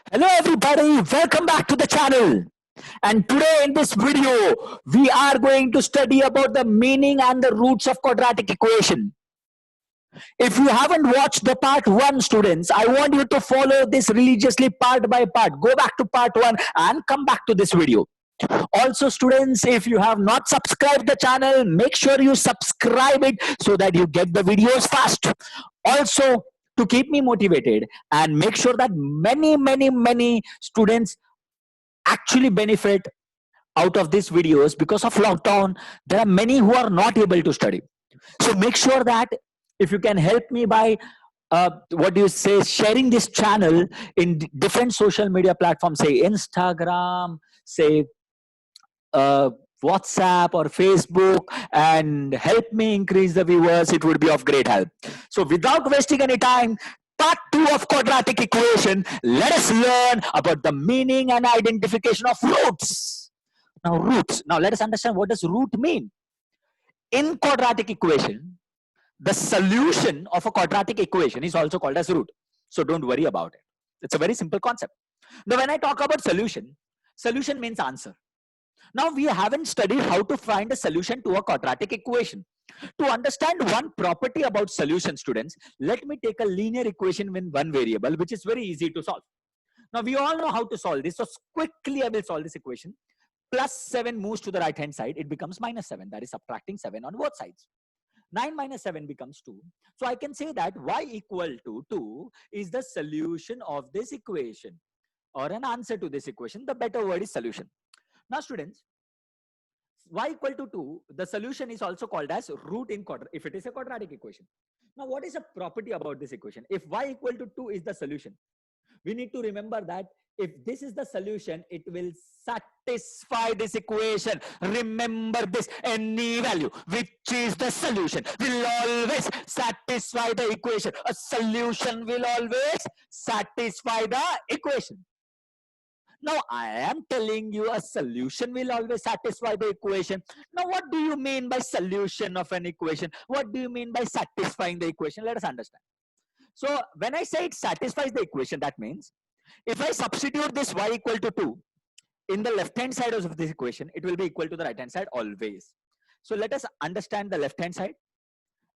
Hello everybody, welcome back to the channel. And today in this video, we are going to study about the meaning and the roots of quadratic equation. If you haven't watched the part 1 students, I want you to follow this religiously part by part. Go back to part 1 and come back to this video. Also students, if you have not subscribed the channel, make sure you subscribe it so that you get the videos fast. Also, to keep me motivated and make sure that many students actually benefit out of these videos, because of lockdown there are many who are not able to study. So make sure that if you can help me by what do you say, sharing this channel in different social media platforms, say Instagram, say uh, WhatsApp or Facebook, and help me increase the viewers, it would be of great help. So without wasting any time, part 2 of quadratic equation, let us learn about the meaning and identification of roots. Now roots, now let us understand what does root mean. In quadratic equation, the solution of a quadratic equation is also called as root. So don't worry about it. It's a very simple concept. Now when I talk about solution, solution means answer. Now we haven't studied how to find a solution to a quadratic equation. To understand one property about solution, students, let me take a linear equation with one variable, which is very easy to solve. Now we all know how to solve this, so quickly I will solve this equation. Plus 7 moves to the right hand side, it becomes minus 7, that is subtracting 7 on both sides. 9 minus 7 becomes 2. So I can say that y equal to 2 is the solution of this equation, or an answer to this equation. The better word is solution. Now students, y equal to 2, the solution is also called as root in if it is a quadratic equation. Now what is a property about this equation? If y equal to 2 is the solution, we need to remember that if this is the solution, it will satisfy this equation. Remember this, any value which is the solution will always satisfy the equation. A solution will always satisfy the equation. Now I am telling you a solution will always satisfy the equation. Now what do you mean by solution of an equation? What do you mean by satisfying the equation? Let us understand. So when I say it satisfies the equation, that means if I substitute this y equal to 2 in the left hand side of this equation, it will be equal to the right hand side always. So let us understand the left hand side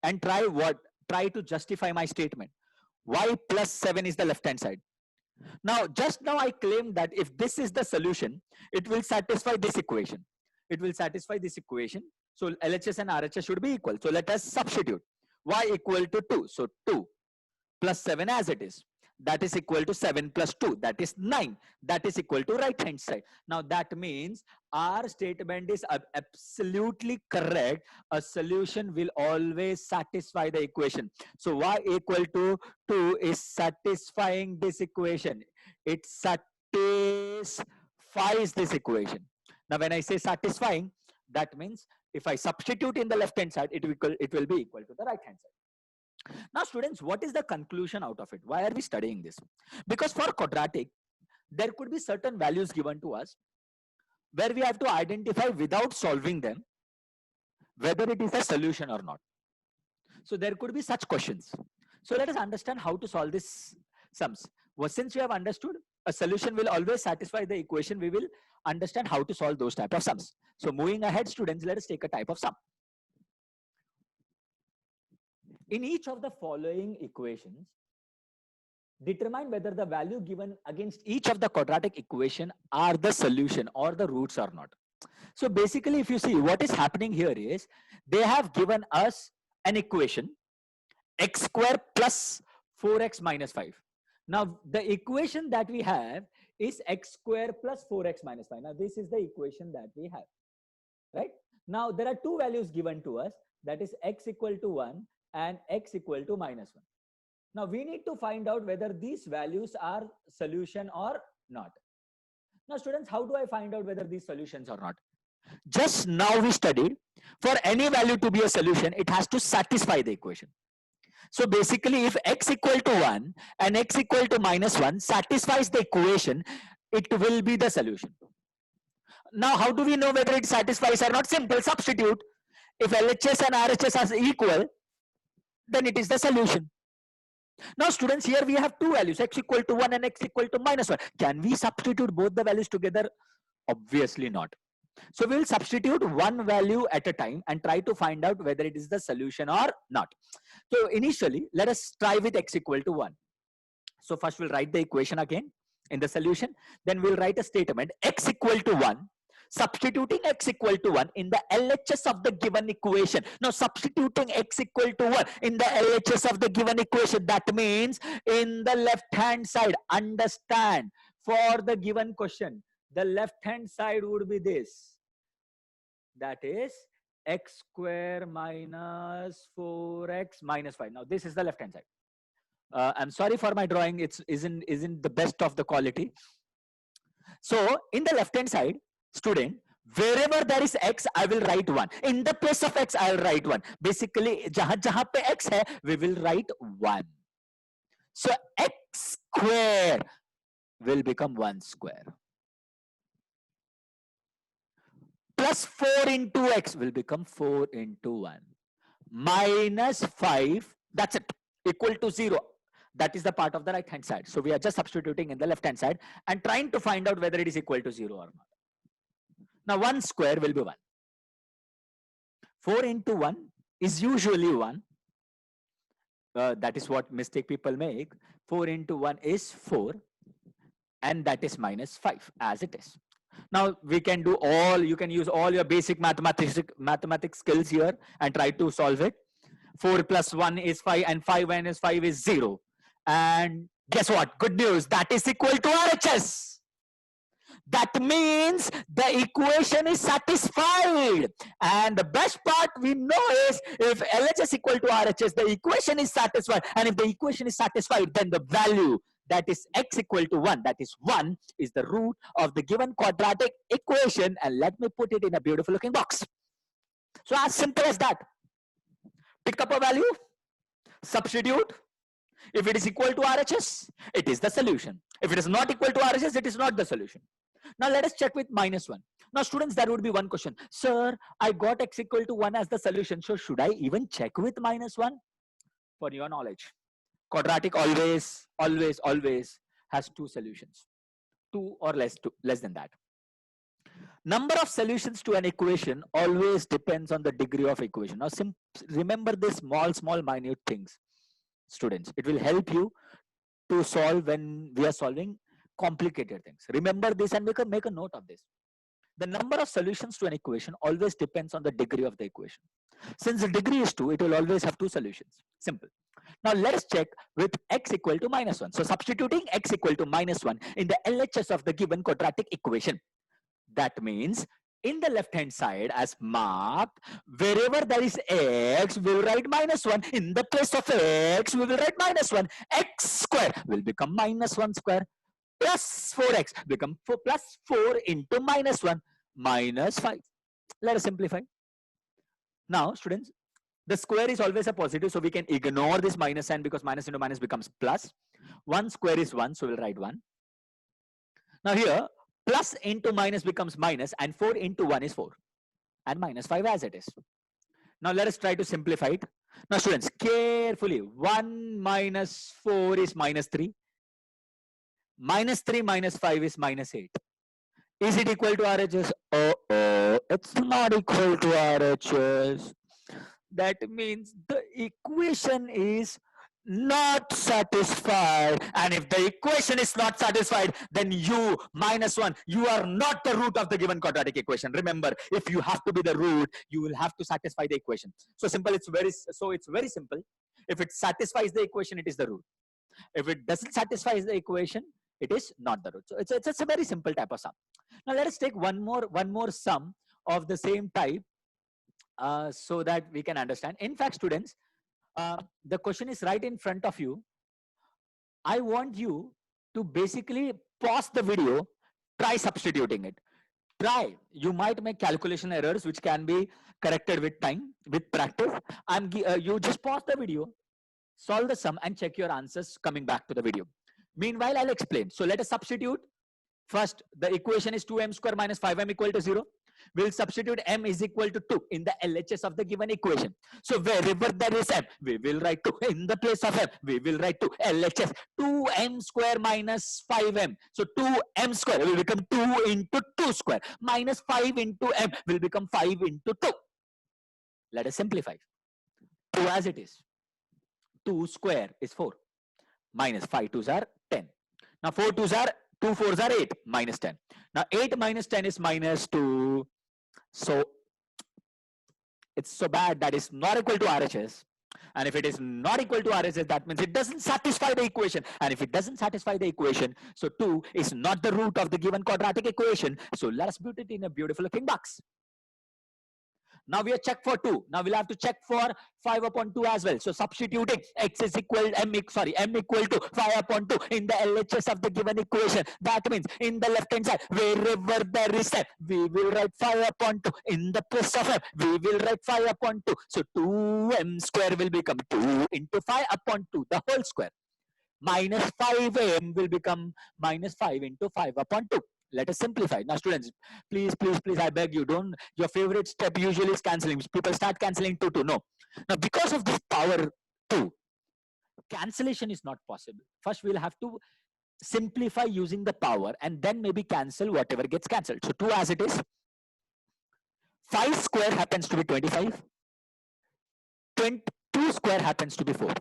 and try to justify my statement. Y plus 7 is the left hand side. Now, just now I claimed that if this is the solution, it will satisfy this equation. It will satisfy this equation. So LHS and RHS should be equal. So let us substitute y equal to 2. So 2 plus 7 as it is. That is equal to 7 plus 2. That is 9. That is equal to right hand side. Now that means our statement is absolutely correct. A solution will always satisfy the equation. So y equal to 2 is satisfying this equation. It satisfies this equation. Now when I say satisfying, that means if I substitute in the left hand side, it will be equal to the right hand side. Now students, what is the conclusion out of it? Why are we studying this? Because for quadratic, there could be certain values given to us where we have to identify without solving them whether it is a solution or not. So there could be such questions. So let us understand how to solve these sums. Well, since we have understood a solution will always satisfy the equation, we will understand how to solve those type of sums. So moving ahead, students, let us take a type of sum. In each of the following equations, determine whether the value given against each of the quadratic equation are the solution or the roots or not. So basically, if you see what is happening here is they have given us an equation x square plus 4x minus 5. Now the equation that we have is x square plus 4x minus 5. Now this is the equation that we have, right? Now there are two values given to us, that is x equal to 1 and x equal to minus 1. Now we need to find out whether these values are solution or not. Now students, how do I find out whether these solutions or not? Just now we studied, for any value to be a solution, it has to satisfy the equation. So basically, if x equal to 1 and x equal to minus 1 satisfies the equation, it will be the solution. Now how do we know whether it satisfies or not? Simple, substitute. If LHS and RHS are equal, then it is the solution. Now students, here we have two values, x equal to 1 and x equal to minus 1. Can we substitute both the values together? Obviously not. So we'll substitute one value at a time and try to find out whether it is the solution or not. So initially, let us try with x equal to 1. So first we'll write the equation again in the solution. Then we'll write a statement, x equal to 1. Substituting x equal to 1 in the LHS of the given equation. Now substituting x equal to 1 in the LHS of the given equation, that means in the left hand side, understand, for the given question, the left hand side would be this. That is x square minus 4x minus 5. Now this is the left hand side. I'm sorry for my drawing, it isn't the best of the quality. So in the left hand side, student, wherever there is x, I will write 1. In the place of x, I will write 1. Basically, jahan pe x hai, we will write 1. So x square will become 1 square. Plus 4 into x will become 4 into 1. Minus 5, that's it, equal to 0. That is the part of the right hand side. So we are just substituting in the left hand side and trying to find out whether it is equal to 0 or not. Now 1 square will be 1. 4 into 1 is usually 1. That is what mistake people make. 4 into 1 is 4. And that is minus 5 as it is. Now we can do you can use all your basic mathematics skills here and try to solve it. 4 plus 1 is 5 and 5 minus 5 is 0. And guess what? Good news, that is equal to RHS. That means the equation is satisfied. And the best part we know is if LHS equal to RHS, the equation is satisfied. And if the equation is satisfied, then the value, that is x equal to 1, that is 1, is the root of the given quadratic equation. And let me put it in a beautiful looking box. So as simple as that. Pick up a value, substitute. If it is equal to RHS, it is the solution. If it is not equal to RHS, it is not the solution. Now let us check with minus 1. Now students, there would be one question. Sir, I got x equal to 1 as the solution. So should I even check with minus 1? For your knowledge, quadratic always has two solutions. 2 or less than that. Number of solutions to an equation always depends on the degree of equation. Now remember this small minute things, students. It will help you to solve when we are solving complicated things. Remember this and make a note of this. The number of solutions to an equation always depends on the degree of the equation. Since the degree is 2, it will always have two solutions. Simple. Now let us check with x equal to minus 1. So substituting x equal to minus 1 in the LHS of the given quadratic equation. That means in the left hand side as marked, wherever there is x, we will write minus 1. In the place of x, we will write minus 1. X square will become minus 1 square. Plus 4x become plus 4 into minus 1 minus 5. Let us simplify. Now students, the square is always a positive, so we can ignore this minus sign because minus into minus becomes plus. 1 square is 1, so we'll write 1. Now here, plus into minus becomes minus and 4 into 1 is 4 and minus 5 as it is. Now let us try to simplify it. Now students, carefully, 1 minus 4 is minus 3. Minus 3 minus 5 is minus 8. Is it equal to RHS? Oh, it's not equal to RHS. That means the equation is not satisfied. And if the equation is not satisfied, then you, minus 1, you are not the root of the given quadratic equation. Remember, if you have to be the root, you will have to satisfy the equation. So it's very simple. If it satisfies the equation, it is the root. If it doesn't satisfy the equation, it is not the root. So it's a very simple type of sum. Now let us take one more sum of the same type so that we can understand. In fact, students, the question is right in front of you. I want you to basically pause the video, try substituting it. Try. You might make calculation errors which can be corrected with time, with practice. You just pause the video, solve the sum and check your answers coming back to the video. Meanwhile, I'll explain. So let us substitute. First, the equation is 2m square minus 5m equal to 0. We'll substitute m is equal to 2 in the LHS of the given equation. So wherever there is m, we will write 2. In the place of m, we will write 2. LHS 2m square minus 5m. So 2m square will become 2 into 2 square minus 5 into m will become 5 into 2. Let us simplify. 2 as it is. 2 square is 4 minus 5 2s are 10. Now 4 2s are 2 4s are 8 minus 10. Now 8 minus 10 is minus 2. So it's so bad that is not equal to RHS. And if it is not equal to RHS, that means it doesn't satisfy the equation. And if it doesn't satisfy the equation, so 2 is not the root of the given quadratic equation. So let us put it in a beautiful looking box. Now we have checked for 2. Now we'll have to check for 5 upon 2 as well. So substituting x is equal m equal to 5 upon 2 in the LHS of the given equation. That means in the left hand side, wherever there is m, we will write 5 upon 2. In the place of m, we will write 5 upon 2. So 2m square will become 2 into 5 upon 2, the whole square. Minus 5m will become minus 5 into 5 upon 2. Let us simplify. Now students, please, I beg you, don't, your favorite step usually is cancelling. People start cancelling 2, 2. No. Now because of this power 2, cancellation is not possible. First we'll have to simplify using the power and then maybe cancel whatever gets cancelled. So 2 as it is. 5 square happens to be 25. 2 square happens to be 4.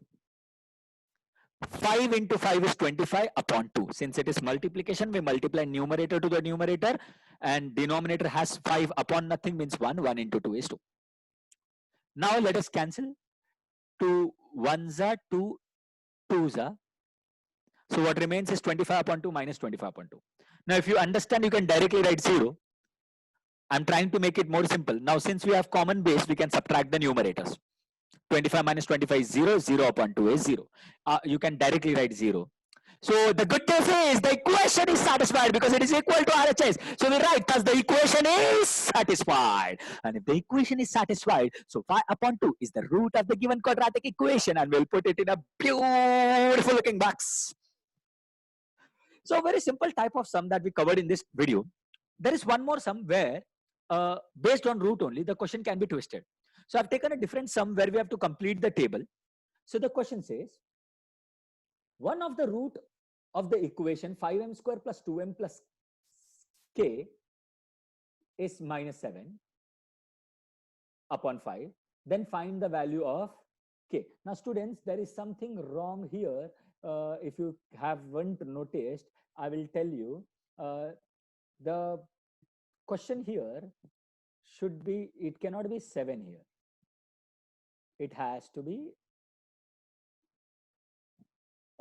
5 into 5 is 25 upon 2. Since it is multiplication, we multiply numerator to the numerator and denominator has 5 upon nothing means 1. 1 into 2 is 2. Now let us cancel. 2 1s are 2 2s are. So what remains is 25 upon 2 minus 25 upon 2. Now if you understand, you can directly write 0. I'm trying to make it more simple. Now since we have common base, we can subtract the numerators. 25 minus 25 is 0. 0 upon 2 is 0. You can directly write 0. So the good news is the equation is satisfied because it is equal to RHS. So we write thus the equation is satisfied. And if the equation is satisfied, so 5 upon 2 is the root of the given quadratic equation, and we'll put it in a beautiful looking box. So a very simple type of sum that we covered in this video. There is one more sum where based on root only, the question can be twisted. So I've taken a different sum where we have to complete the table. So the question says, one of the root of the equation 5m square plus 2m plus k is minus 7 upon 5. Then find the value of k. Now students, there is something wrong here. If you haven't noticed, I will tell you. The question here should be, it cannot be 7 here. It has to be,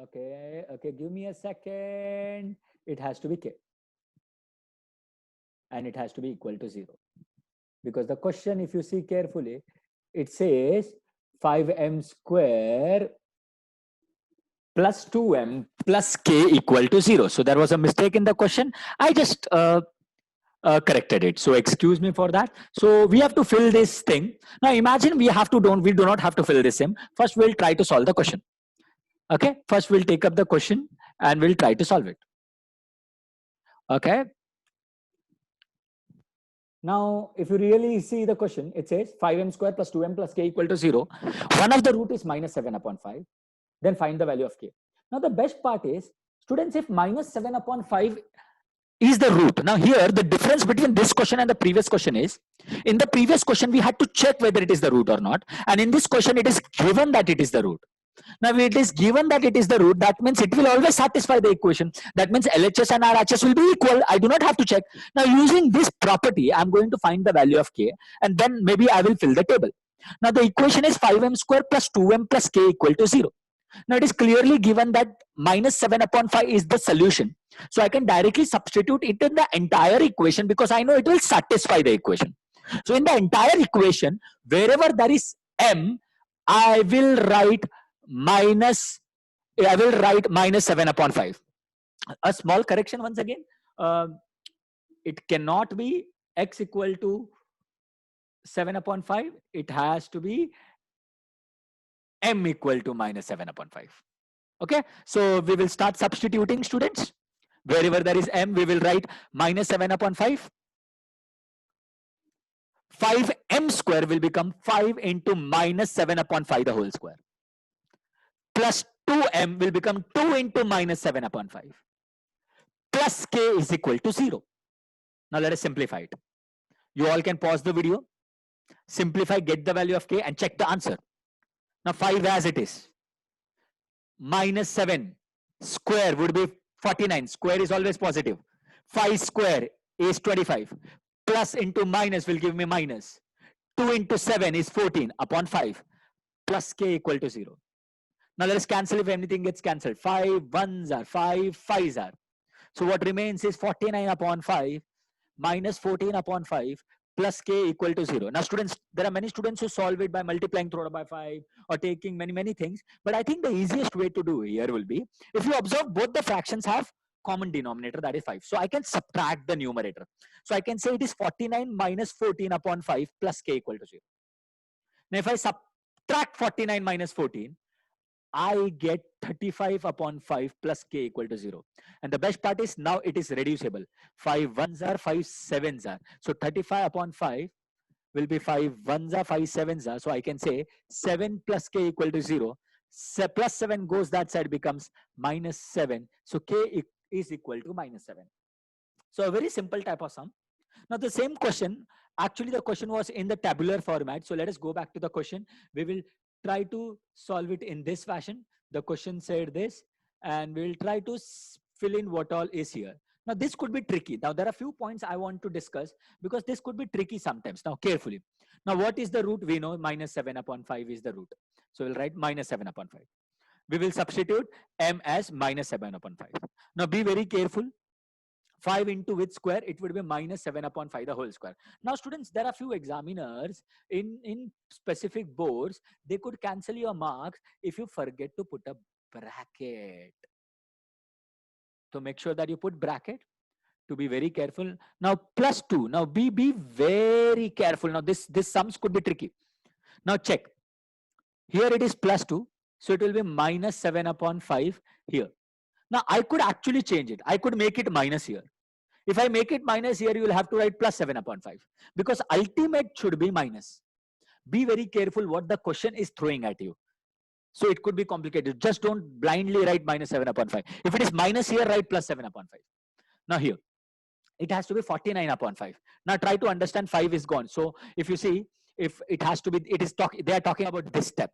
okay, give me a second. It has to be k. And it has to be equal to 0. Because the question, if you see carefully, it says 5m square plus 2m plus k equal to 0. So there was a mistake in the question. I just corrected it. So excuse me for that. So we have to fill this thing. Now imagine we do not have to fill this in. First we'll try to solve the question. Okay. First we'll take up the question and we'll try to solve it. Okay. Now if you really see the question, it says 5m square plus 2m plus k equal to 0. One of the root is minus 7 upon 5. Then find the value of k. Now the best part is, students, if minus 7 upon 5 is the root. Now here the difference between this question and the previous question is, in the previous question we had to check whether it is the root or not, and in this question it is given that it is the root. Now if it is given that it is the root, that means it will always satisfy the equation. That means LHS and RHS will be equal. I do not have to check. Now using this property, I'm going to find the value of k, and then maybe I will fill the table. Now the equation is 5m square plus 2m plus k equal to 0. Now it is clearly given that minus 7 upon 5 is the solution. So I can directly substitute it in the entire equation because I know it will satisfy the equation. So in the entire equation, wherever there is m, I will write minus 7 upon 5. A small correction once again. It cannot be x equal to 7 upon 5. It has to be m equal to minus 7 upon 5. Okay. So we will start substituting, students. Wherever there is m, we will write minus 7 upon 5. 5m square will become 5 into minus 7 upon 5 the whole square. Plus 2m will become 2 into minus 7 upon 5. Plus k is equal to 0. Now let us simplify it. You all can pause the video, simplify, get the value of k and check the answer. Now 5 as it is. Minus 7 square would be 49. Square is always positive. 5 square is 25. Plus into minus will give me minus. 2 into 7 is 14 upon 5. Plus k equal to 0. Now let us cancel if anything gets cancelled. 5 ones are 5, 5s are. So what remains is 49 upon 5 minus 14 upon 5 plus k equal to 0. Now students, there are many students who solve it by multiplying through by 5 or taking many things. But I think the easiest way to do here will be, if you observe both the fractions have common denominator, that is 5. So I can subtract the numerator. So I can say it is 49 minus 14 upon 5 plus k equal to 0. Now if I subtract 49 minus 14, I get 35 upon 5 plus k equal to 0. And the best part is now it is reducible. 5 ones are, 5 sevens are. So 35 upon 5 will be 5 ones are, 5 sevens are. So I can say 7 plus k equal to 0. Plus 7 goes that side, becomes minus 7. So k is equal to minus 7. So a very simple type of sum. Now the same question, actually the question was in the tabular format. So let us go back to the question. We will try to solve it in this fashion. The question said this, and we'll try to fill in what all is here. Now this could be tricky. Now there are a few points I want to discuss because this could be tricky sometimes. Now carefully. Now what is the root? We know minus 7 upon 5 is the root. So we'll write minus 7 upon 5. We will substitute m as minus 7 upon 5. Now be very careful. 5 into which square? It would be minus 7 upon 5 the whole square. Now students, there are few examiners in specific boards, they could cancel your marks if you forget to put a bracket. So make sure that you put bracket, to be very careful. Now plus 2. Now be very careful. Now this sums could be tricky. Now check. Here it is plus 2. So it will be minus 7 upon 5 here. Now I could actually change it. I could make it minus here. If I make it minus here, you will have to write plus 7 upon 5 because ultimate should be minus. Be very careful what the question is throwing at you. So it could be complicated. Just don't blindly write minus 7 upon 5. If it is minus here, write plus 7 upon 5. Now here, it has to be 49 upon 5. Now try to understand 5 is gone. So if you see, if it has to be, they are talking about this step.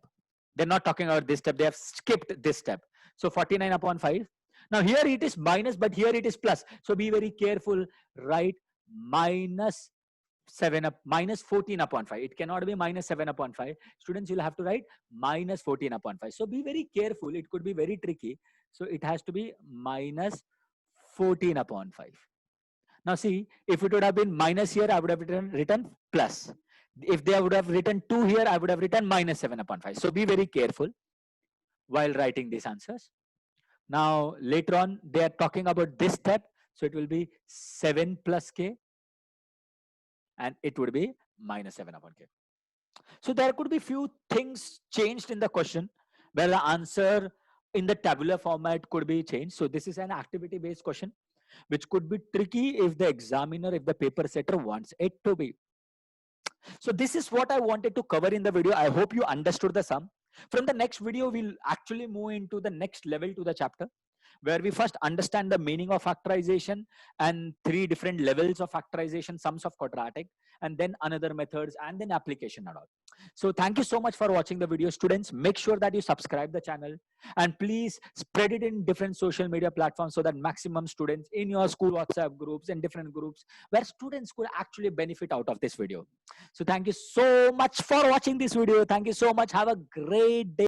They're not talking about this step. They have skipped this step. So 49 upon 5. Now here it is minus, but here it is plus. So be very careful. Write minus 14 upon 5. It cannot be minus 7 upon 5. Students, you'll have to write minus 14 upon 5. So be very careful. It could be very tricky. So it has to be minus 14 upon 5. Now see, if it would have been minus here, I would have written plus. If they would have written 2 here, I would have written minus 7 upon 5. So be very careful while writing these answers. Now later on, they are talking about this step. So it will be 7 plus k. And it would be minus 7 upon k. So there could be few things changed in the question where the answer in the tabular format could be changed. So this is an activity based question, which could be tricky if the examiner, if the paper setter wants it to be. So this is what I wanted to cover in the video. I hope you understood the sum. From the next video, we'll actually move into the next level to the chapter, where we first understand the meaning of factorization and 3 different levels of factorization, sums of quadratic, and then another methods and then application and all. So thank you so much for watching the video, students. Make sure that you subscribe the channel and please spread it in different social media platforms so that maximum students in your school WhatsApp groups and different groups where students could actually benefit out of this video. So thank you so much for watching this video. Thank you so much. Have a great day.